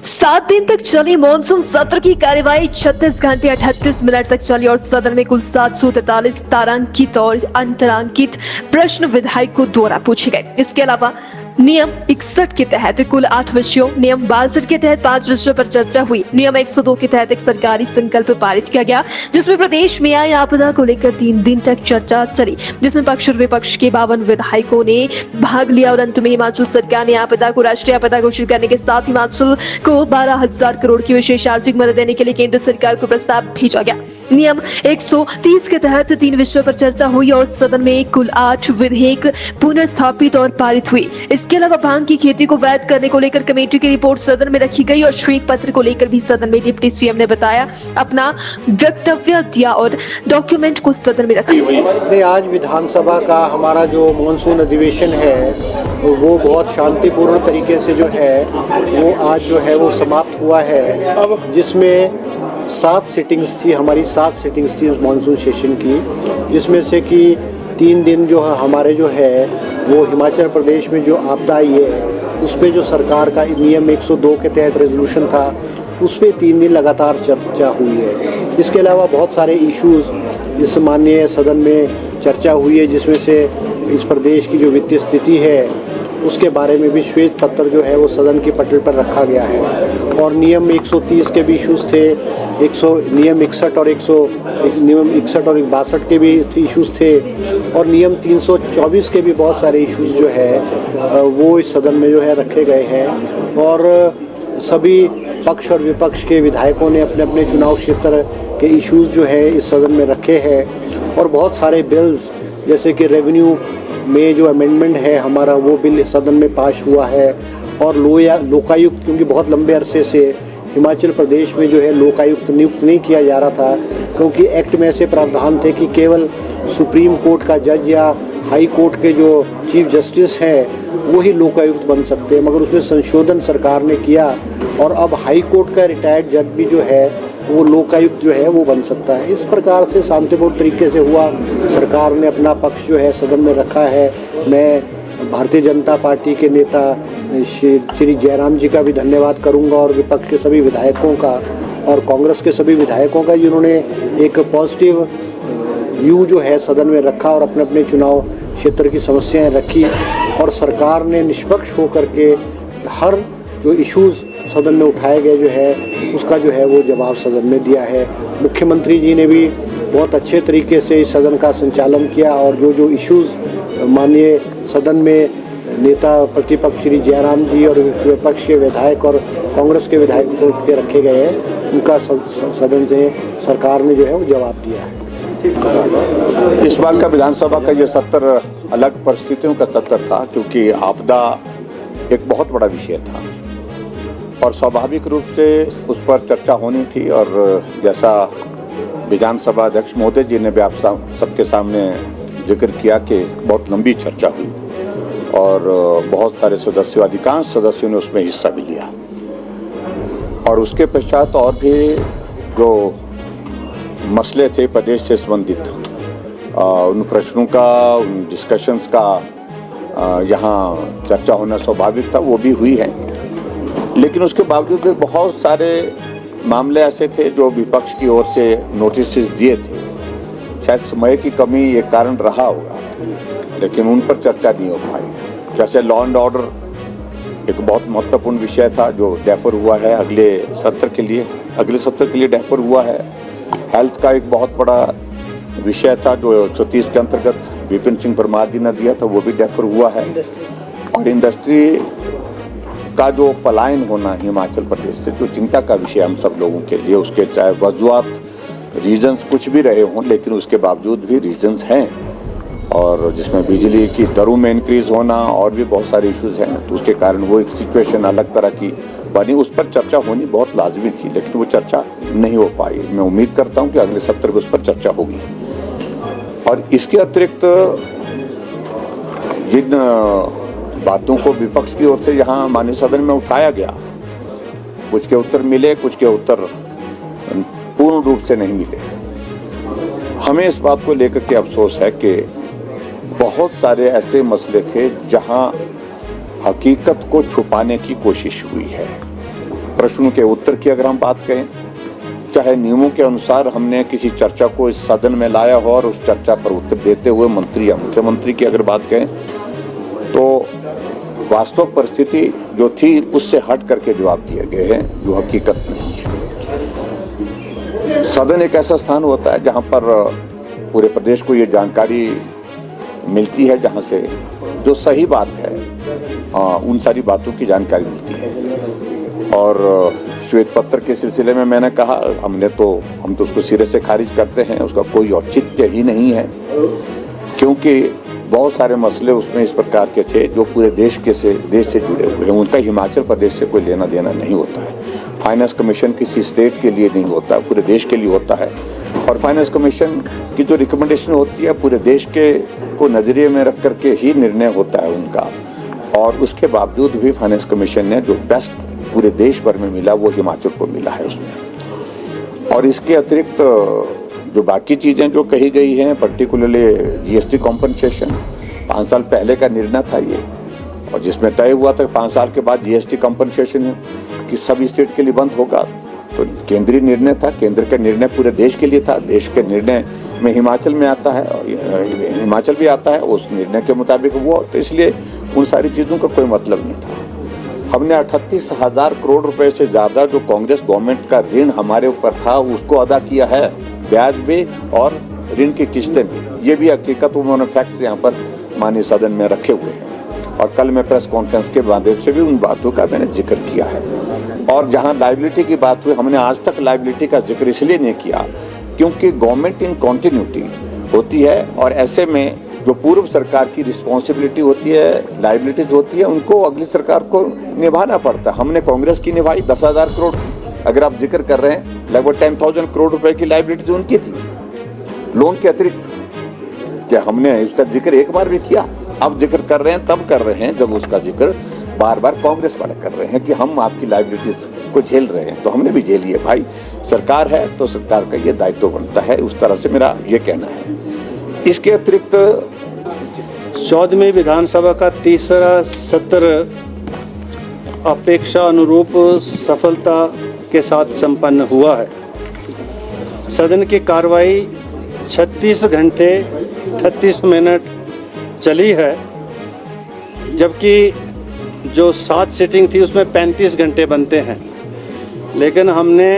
7 दिन तक चली मॉनसून सत्र की कार्यवाही 36 घंटे 38 मिनट तक चली और सदन में कुल 743 तारांकित और अंतरांकित प्रश्न विधायकों द्वारा पूछे गए। इसके अलावा नियम 61 के तहत कुल 8 विषयों, नियम 62 के तहत 5 विषयों पर चर्चा हुई। नियम 102 के तहत एक सरकारी संकल्प पारित किया गया, जिसमें प्रदेश में आई आपदा को लेकर 3 दिन तक चर्चा चली, जिसमें पक्ष और विपक्ष के 52 विधायकों ने भाग लिया और अंत में हिमाचल सरकार ने आपदा को राष्ट्रीय आपदा घोषित करने के साथ हिमाचल को 12,000 करोड़ की विशेष आर्थिक मदद देने के लिए केंद्र सरकार को प्रस्ताव भेजा गया। नियम 130 के तहत 3 विषयों पर चर्चा हुई और सदन में कुल 8 विधेयक पुनर्स्थापित और पारित हुई। इसके अलावा भांग की खेती को वैध करने को लेकर कमेटी की रिपोर्ट सदन में रखी गई और श्वेत पत्र को लेकर भी सदन में डिप्टी सीएम ने बताया अपना वक्तव्य दिया और डॉक्यूमेंट को सदन में रखा। आज विधानसभा का हमारा जो मॉनसून अधिवेशन है वो बहुत शांतिपूर्ण तरीके से जो है वो आज जो है वो समाप्त हुआ है, जिसमें 7 सिटिंग्स थी, हमारी 7 सिटिंग्स थी उस मानसून सेशन की, जिसमें से कि 3 दिन जो है हमारे जो है वो हिमाचल प्रदेश में जो आपदा आई है उस पर जो सरकार का नियम 102 के तहत रेजोल्यूशन था उस पर 3 दिन लगातार चर्चा हुई है। इसके अलावा बहुत सारे इश्यूज़ इस माननीय सदन में चर्चा हुई है, जिसमें से इस प्रदेश की जो वित्तीय स्थिति है उसके बारे में भी श्वेत पत्र जो है वो सदन की पटल पर रखा गया है और नियम 130 के भी इश्यूज़ थे, नियम 61 और 62 के भी इश्यूज़ थे और नियम 324 के भी बहुत सारे इश्यूज़ जो है वो इस सदन में जो है रखे गए हैं और सभी पक्ष और विपक्ष के विधायकों ने अपने अपने चुनाव क्षेत्र के इश्यूज़ जो है इस सदन में रखे हैं और बहुत सारे बिल्स जैसे कि रेवेन्यू में जो अमेंडमेंट है हमारा वो बिल सदन में पास हुआ है और लोकायुक्त, क्योंकि बहुत लंबे अरसे से हिमाचल प्रदेश में जो है लोकायुक्त नियुक्त नहीं किया जा रहा था, क्योंकि एक्ट में ऐसे प्रावधान थे कि केवल सुप्रीम कोर्ट का जज या हाई कोर्ट के जो चीफ जस्टिस हैं वही लोकायुक्त बन सकते हैं, मगर उसमें संशोधन सरकार ने किया और अब हाई कोर्ट का रिटायर्ड जज भी जो है वो लोकायुक्त जो है वो बन सकता है। इस प्रकार से शांतिपूर्ण तरीके से हुआ, सरकार ने अपना पक्ष जो है सदन में रखा है। मैं भारतीय जनता पार्टी के नेता श्री जयराम जी का भी धन्यवाद करूंगा और विपक्ष के सभी विधायकों का और कांग्रेस के सभी विधायकों का, जिन्होंने एक पॉजिटिव व्यू जो है सदन में रखा और अपने अपने चुनाव क्षेत्र की समस्याएं रखी और सरकार ने निष्पक्ष होकर के हर जो इश्यूज़ सदन में उठाए गए जो है उसका जो है वो जवाब सदन में दिया है। मुख्यमंत्री जी ने भी बहुत अच्छे तरीके से इस सदन का संचालन किया और जो इश्यूज़ माननीय सदन में नेता प्रतिपक्ष श्री जयराम जी और विपक्ष के विधायक और कांग्रेस के विधायक के रखे गए हैं उनका सदन से सरकार ने जो है वो जवाब दिया है। इस बार का विधानसभा का ये सत्र अलग परिस्थितियों का सत्र था, क्योंकि आपदा एक बहुत बड़ा विषय था और स्वाभाविक रूप से उस पर चर्चा होनी थी और जैसा विधानसभा अध्यक्ष महोदय जी ने भी आप सबके सामने जिक्र किया कि बहुत लंबी चर्चा हुई और बहुत सारे सदस्यों, अधिकांश सदस्यों ने उसमें हिस्सा भी लिया और उसके पश्चात और भी जो मसले थे प्रदेश से संबंधित उन प्रश्नों का, उन डिस्कशंस का यहाँ चर्चा होना स्वाभाविक था, वो भी हुई है। लेकिन उसके बावजूद भी बहुत सारे मामले ऐसे थे जो विपक्ष की ओर से नोटिस दिए थे। शायद समय की कमी एक कारण रहा होगा, लेकिन उन पर चर्चा नहीं हो पाई। जैसे लॉ एंड ऑर्डर एक बहुत महत्वपूर्ण विषय था जो डेफर हुआ है अगले सत्र के लिए डेफर हुआ है। हेल्थ का एक बहुत बड़ा विषय था जो 130 के अंतर्गत विपिन सिंह परमार जी ने दिया था, वो भी डेफर हुआ है। और इंडस्ट्री का जो पलायन होना हिमाचल प्रदेश से जो चिंता का विषय हम सब लोगों के लिए, उसके चाहे वजूहात रीजंस कुछ भी रहे हों, लेकिन उसके बावजूद भी रीजंस हैं और जिसमें बिजली की दरों में इंक्रीज होना और भी बहुत सारे इश्यूज हैं, तो उसके कारण वो एक सिचुएशन अलग तरह की बनी। उस पर चर्चा होनी बहुत लाजमी थी, लेकिन वो चर्चा नहीं हो पाई। मैं उम्मीद करता हूँ कि अगले सत्र में उस पर चर्चा होगी। और इसके अतिरिक्त जिन बातों को विपक्ष की ओर से यहाँ माननीय सदन में उठाया गया, कुछ के उत्तर मिले, कुछ के उत्तर पूर्ण रूप से नहीं मिले। हमें इस बात को लेकर के अफसोस है कि बहुत सारे ऐसे मसले थे जहाँ हकीकत को छुपाने की कोशिश हुई है। प्रश्नों के उत्तर की अगर हम बात करें, चाहे नियमों के अनुसार हमने किसी चर्चा को इस सदन में लाया हो और उस चर्चा पर उत्तर देते हुए मंत्री या मुख्यमंत्री की अगर बात करें, तो वास्तविक परिस्थिति जो थी उससे हट करके जवाब दिए गए हैं, जो हकीकत नहीं है। सदन एक ऐसा स्थान होता है जहां पर पूरे प्रदेश को ये जानकारी मिलती है, जहां से जो सही बात है उन सारी बातों की जानकारी मिलती है। और श्वेत पत्र के सिलसिले में मैंने कहा, हम तो उसको सिरे से खारिज करते हैं, उसका कोई औचित्य ही नहीं है, क्योंकि बहुत सारे मसले उसमें इस प्रकार के थे जो पूरे देश से जुड़े हुए हैं। उनका हिमाचल प्रदेश से कोई लेना देना नहीं होता है। फाइनेंस कमीशन किसी स्टेट के लिए नहीं होता, पूरे देश के लिए होता है। और फाइनेंस कमीशन की जो रिकमेंडेशन होती है पूरे देश के को नजरिए में रख करके ही निर्णय होता है उनका। और उसके बावजूद भी फाइनेंस कमीशन ने जो बेस्ट पूरे देश भर में मिला वो हिमाचल को मिला है उसमें। और इसके अतिरिक्त जो बाकी चीज़ें जो कही गई हैं, पर्टिकुलरली जीएसटी कॉम्पनसेशन, 5 साल पहले का निर्णय था ये, और जिसमें तय हुआ था 5 साल के बाद जीएसटी कॉम्पनसेशन कि सभी स्टेट के लिए बंद होगा। तो केंद्रीय निर्णय था, केंद्र का निर्णय पूरे देश के लिए था। देश के निर्णय में हिमाचल में आता है, हिमाचल भी आता है उस निर्णय के मुताबिक वो, तो इसलिए उन सारी चीज़ों का कोई मतलब नहीं था। हमने 38,000 करोड़ रुपए से ज़्यादा जो कांग्रेस गवर्नमेंट का ऋण हमारे ऊपर था उसको अदा किया है, ब्याज भी और ऋण की किस्तें भी। ये भी हकीकत उन्होंने फैक्ट्स यहाँ पर माननीय सदन में रखे हुए हैं। और कल मैं प्रेस कॉन्फ्रेंस के माध्यम से भी उन बातों का मैंने जिक्र किया है। और जहाँ लायबिलिटी की बात हुई, हमने आज तक लायबिलिटी का जिक्र इसलिए नहीं किया क्योंकि गवर्नमेंट इन कॉन्टिन्यूटी होती है, और ऐसे में जो पूर्व सरकार की रिस्पॉन्सिबिलिटी होती है, लायबिलिटीज होती है, उनको अगली सरकार को निभाना पड़ता है। हमने कांग्रेस की निभाई 10,000 करोड़, अगर आप जिक्र कर रहे हैं, लगभग 10,000 करोड़ रुपए की लायबिलिटीज उनकी थी लोन के अतिरिक्त। क्या हमने इसका जिक्र एक बार भी किया? अब जिक्र कर रहे हैं, तब कर रहे हैं जब उसका जिक्र बार बार कांग्रेस वाले कर रहे हैं कि हम आपकी लायबिलिटीज को झेल रहे हैं, तो हमने भी झेली है। भाई सरकार है तो सरकार का ये दायित्व बनता है, उस तरह से मेरा ये कहना है। इसके अतिरिक्त 14वीं विधानसभा का तीसरा सत्र अपेक्षा अनुरूप सफलता के साथ संपन्न हुआ है। सदन की कार्रवाई 36 घंटे 38 मिनट चली है, जबकि जो 7 सीटिंग थी उसमें 35 घंटे बनते हैं, लेकिन हमने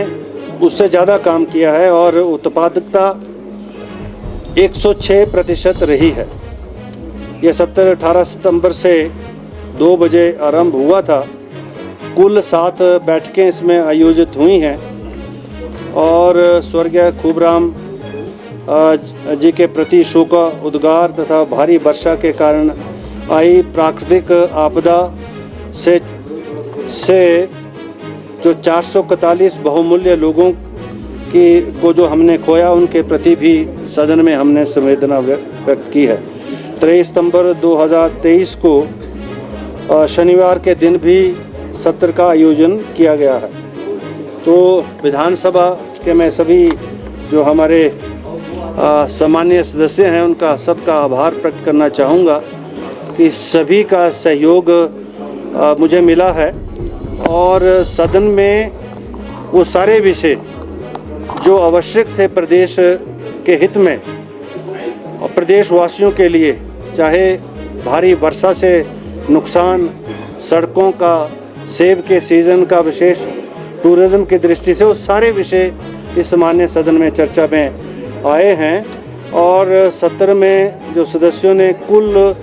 उससे ज़्यादा काम किया है और उत्पादकता 106% रही है। ये सत्र 18 सितंबर से 2 बजे आरंभ हुआ था। कुल 7 बैठकें इसमें आयोजित हुई हैं और स्वर्गीय खूबराम जी के प्रति शोक उद्गार तथा भारी वर्षा के कारण आई प्राकृतिक आपदा से जो 441 बहुमूल्य लोगों को जो हमने खोया, उनके प्रति भी सदन में हमने संवेदना व्यक्त की है। 23 सितंबर 2023 को शनिवार के दिन भी सत्र का आयोजन किया गया है। तो विधानसभा के मैं सभी जो हमारे सम्मानीय सदस्य हैं उनका सबका आभार प्रकट करना चाहूँगा कि सभी का सहयोग मुझे मिला है और सदन में वो सारे विषय जो आवश्यक थे प्रदेश के हित में और प्रदेशवासियों के लिए, चाहे भारी वर्षा से नुकसान, सड़कों का, सेब के सीज़न का विशेष टूरिज़्म की दृष्टि से, वो सारे विषय इस माननीय सदन में चर्चा में आए हैं। और सत्र में जो सदस्यों ने कुल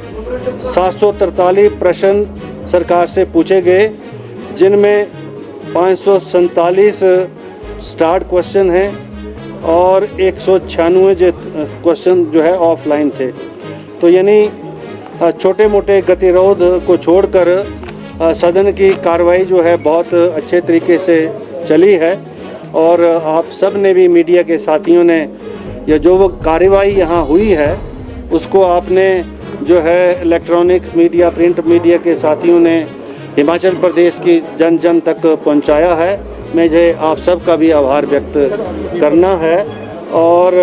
743 प्रश्न सरकार से पूछे गए, जिनमें 547 स्टार्ट क्वेश्चन हैं और 196 क्वेश्चन जो है ऑफलाइन थे। तो यानी छोटे मोटे गतिरोध को छोड़कर सदन की कार्रवाई जो है बहुत अच्छे तरीके से चली है। और आप सब ने भी, मीडिया के साथियों ने, या जो वो कार्रवाई यहाँ हुई है उसको आपने जो है इलेक्ट्रॉनिक मीडिया, प्रिंट मीडिया के साथियों ने हिमाचल प्रदेश की जन जन तक पहुँचाया है। मुझे आप सब का भी आभार व्यक्त करना है। और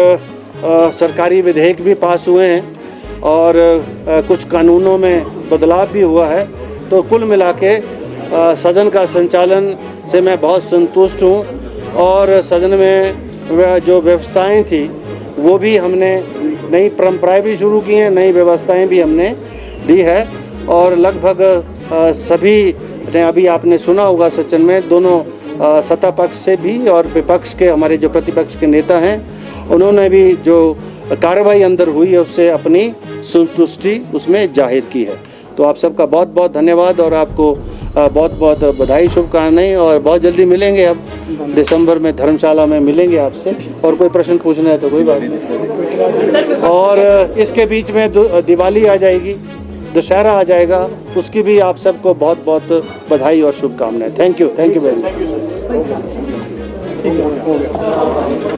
सरकारी विधेयक भी पास हुए हैं और कुछ कानूनों में बदलाव भी हुआ है। तो कुल मिला के सदन का संचालन से मैं बहुत संतुष्ट हूँ और सदन में जो व्यवस्थाएं थी वो भी हमने नई परंपराएं भी शुरू की हैं, नई व्यवस्थाएं भी हमने दी है और लगभग सभी ने, अभी आपने सुना होगा सचिन में, दोनों सत्ता पक्ष से भी और विपक्ष के हमारे जो प्रतिपक्ष के नेता हैं उन्होंने भी जो कार्रवाई अंदर हुई है उससे अपनी संतुष्टि उसमें जाहिर की है। तो आप सबका बहुत बहुत धन्यवाद और आपको बहुत बहुत बधाई, शुभकामनाएं और बहुत जल्दी मिलेंगे। अब दिसंबर में धर्मशाला में मिलेंगे आपसे और कोई प्रश्न पूछना है तो कोई बात नहीं। और इसके बीच में दिवाली आ जाएगी, दशहरा आ जाएगा, उसकी भी आप सबको बहुत बहुत बधाई और शुभकामनाएं। Thank you very much.